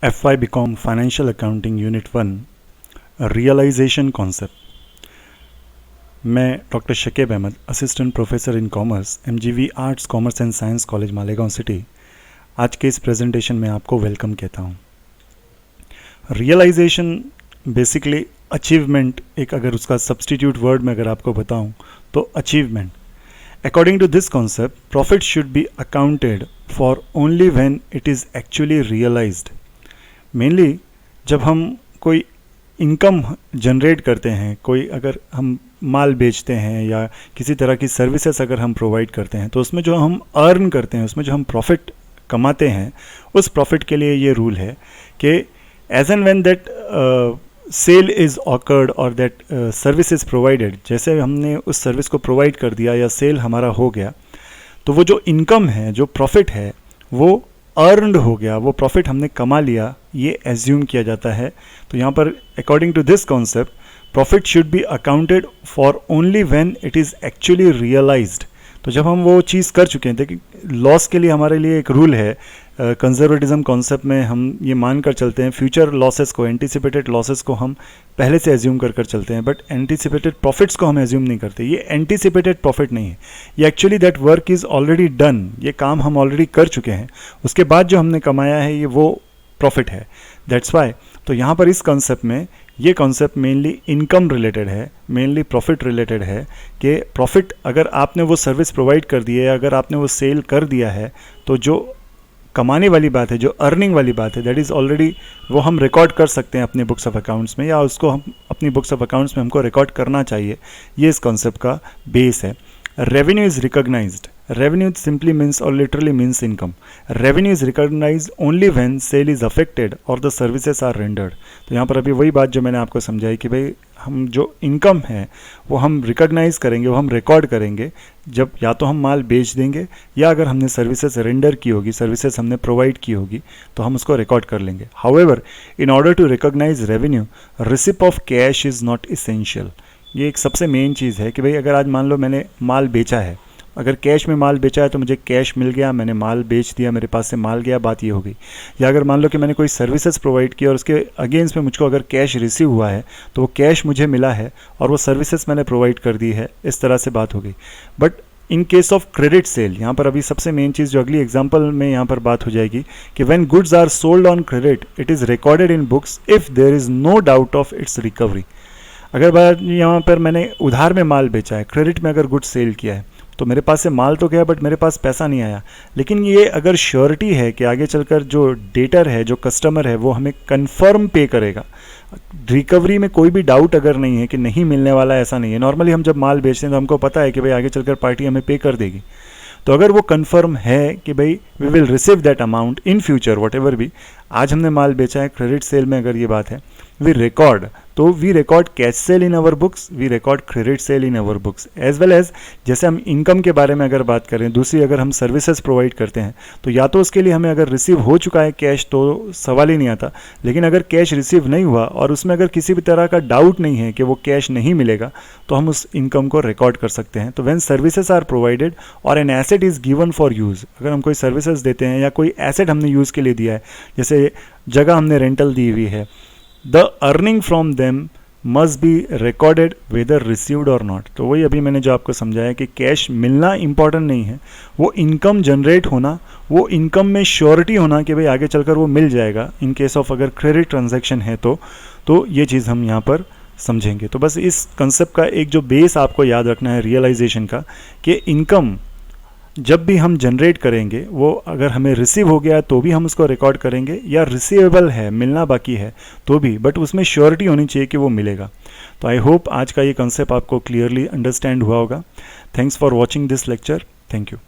FY BCom Financial Accounting Unit 1 realisation concept. मैं doctor Shakib Ahmad, assistant professor in commerce, MGV arts commerce and science college Malegaon city, आज के इस presentation में आपको welcome कहता हूँ। रियलाइजेशन बेसिकली अचीवमेंट, एक अगर उसका सब्सटीट्यूट वर्ड में अगर आपको बताऊँ तो achievement. According to this concept, profit should be accounted for only when it is actually realized. Mainly जब हम कोई इनकम जनरेट करते हैं, कोई अगर हम माल बेचते हैं या किसी तरह की सर्विसेज अगर हम प्रोवाइड करते हैं, तो उसमें जो हम अर्न करते हैं, उसमें जो हम प्रॉफिट कमाते हैं, उस प्रॉफिट के लिए ये रूल है कि as and when that sale is occurred और दैट सर्विस इज़ प्रोवाइडेड, जैसे हमने उस सर्विस को प्रोवाइड कर दिया या सेल हमारा हो गया, तो वो जो इनकम है, जो प्रॉफिट है, वो अर्नड हो गया, वो प्रॉफिट हमने कमा लिया, ये एज्यूम किया जाता है। तो यहाँ पर according to this concept, profit should be accounted for only when it is actually realised. तो जब हम वो चीज़ कर चुके हैं, देखिए लॉस के लिए हमारे लिए एक रूल है, कंजर्वेटिज्म कॉन्सेप्ट में हम ये मान कर चलते हैं, फ्यूचर लॉसेस को, एंटिसिपेटेड लॉसेस को हम पहले से एज्यूम कर चलते हैं, बट एंटिसिपेटेड प्रॉफिट्स को हम एज्यूम नहीं करते। ये एंटिसिपेटेड प्रॉफिट नहीं है, ये actually that work is already done, ये काम हम ऑलरेडी कर चुके हैं, उसके बाद जो हमने कमाया है ये वो प्रॉफिट है, दैट्स वाई। तो यहाँ पर इस कॉन्सेप्ट में ये कॉन्सेप्ट मेनली इनकम रिलेटेड है, मेनली प्रॉफिट रिलेटेड है कि प्रॉफिट अगर आपने वो सर्विस प्रोवाइड कर दी है, अगर आपने वो सेल कर दिया है, तो जो कमाने वाली बात है, जो अर्निंग वाली बात है, दैट इज़ ऑलरेडी, वो हम रिकॉर्ड कर सकते हैं अपने बुक्स ऑफ अकाउंट्स में, या उसको हम अपनी बुक्स ऑफ अकाउंट्स में हमको रिकॉर्ड करना चाहिए। ये इस कॉन्सेप्ट का बेस है। Revenue is recognised. Revenue simply means or literally means income. Revenue is recognized only when sale is affected or the services are rendered. तो यहाँ पर अभी वही बात जो मैंने आपको समझाई कि भाई हम जो इनकम है वो हम रिकॉग्नाइज करेंगे, वो हम रिकॉर्ड करेंगे जब या तो हम माल बेच देंगे, या अगर हमने सर्विसेज रेंडर की होगी, सर्विसेज हमने प्रोवाइड की होगी, तो हम उसको रिकॉर्ड कर लेंगे। However, in order to recognise revenue, receipt of cash is not essential. ये एक सबसे मेन चीज़ है कि भाई अगर आज मान लो मैंने माल बेचा है, अगर कैश में माल बेचा है तो मुझे कैश मिल गया, मैंने माल बेच दिया, मेरे पास से माल गया, बात ये हो गई। या अगर मान लो कि मैंने कोई सर्विसेज प्रोवाइड की और उसके अगेंस्ट में मुझको अगर कैश रिसीव हुआ है, तो वो कैश मुझे मिला है और वो सर्विसेज मैंने प्रोवाइड कर दी है, इस तरह से बात हो गई। But in case of credit sale, यहाँ पर अभी सबसे मेन चीज़ जो अगली एग्जाम्पल में यहाँ पर बात हो जाएगी कि when goods are sold on credit, it is recorded in books if there is no doubt of its recovery. अगर बात यहाँ पर मैंने उधार में माल बेचा है, क्रेडिट में अगर गुड्स सेल किया है, तो मेरे पास से माल तो गया बट मेरे पास पैसा नहीं आया, लेकिन ये अगर श्योरिटी है कि आगे चलकर जो डेटर है, जो कस्टमर है, वो हमें कंफर्म पे करेगा। रिकवरी में कोई भी डाउट अगर नहीं है कि नहीं मिलने वाला, ऐसा नहीं है। नॉर्मली हम जब माल बेचते हैं तो हमको पता है कि भाई आगे चलकर पार्टी हमें पे कर देगी। तो अगर वो कंफर्म है कि भाई we will receive that amount in future, whatever भी, आज हमने माल बेचा है, क्रेडिट सेल में अगर ये बात है, वी रिकॉर्ड, तो we record cash sale in our books, we record credit sale in our books, as well as जैसे हम इनकम के बारे में अगर बात करें, दूसरी अगर हम सर्विसेज प्रोवाइड करते हैं, तो या तो उसके लिए हमें अगर रिसीव हो चुका है कैश तो सवाल ही नहीं आता, लेकिन अगर कैश रिसीव नहीं हुआ और उसमें अगर किसी भी तरह का डाउट नहीं है कि वो कैश नहीं मिलेगा, तो हम उस इनकम को रिकॉर्ड कर सकते हैं। तो व्हेन सर्विसेज आर प्रोवाइडेड और an asset is given for use, अगर हम कोई सर्विसेज देते हैं या कोई एसेट हमने यूज़ के लिए दिया है, जैसे जगह हमने रेंटल दी हुई है, the earning from them must be recorded whether received और नॉट। तो वही अभी मैंने जो आपको समझाया कि कैश मिलना इंपॉर्टेंट नहीं है, वो इनकम जनरेट होना, वो इनकम में श्योरिटी होना कि भाई आगे चलकर वो मिल जाएगा इन केस ऑफ अगर क्रेडिट ट्रांजैक्शन है तो ये चीज़ हम यहाँ पर समझेंगे। तो बस इस कंसेप्ट का एक जो बेस आपको याद रखना है रियलाइजेशन का, कि इनकम जब भी हम जनरेट करेंगे, वो अगर हमें रिसीव हो गया तो भी हम उसको रिकॉर्ड करेंगे, या रिसीवेबल है, मिलना बाकी है तो भी, बट उसमें श्योरिटी होनी चाहिए कि वो मिलेगा। तो आई होप आज का ये कंसेप्ट आपको क्लियरली अंडरस्टैंड हुआ होगा। Thanks for watching this lecture. Thank you.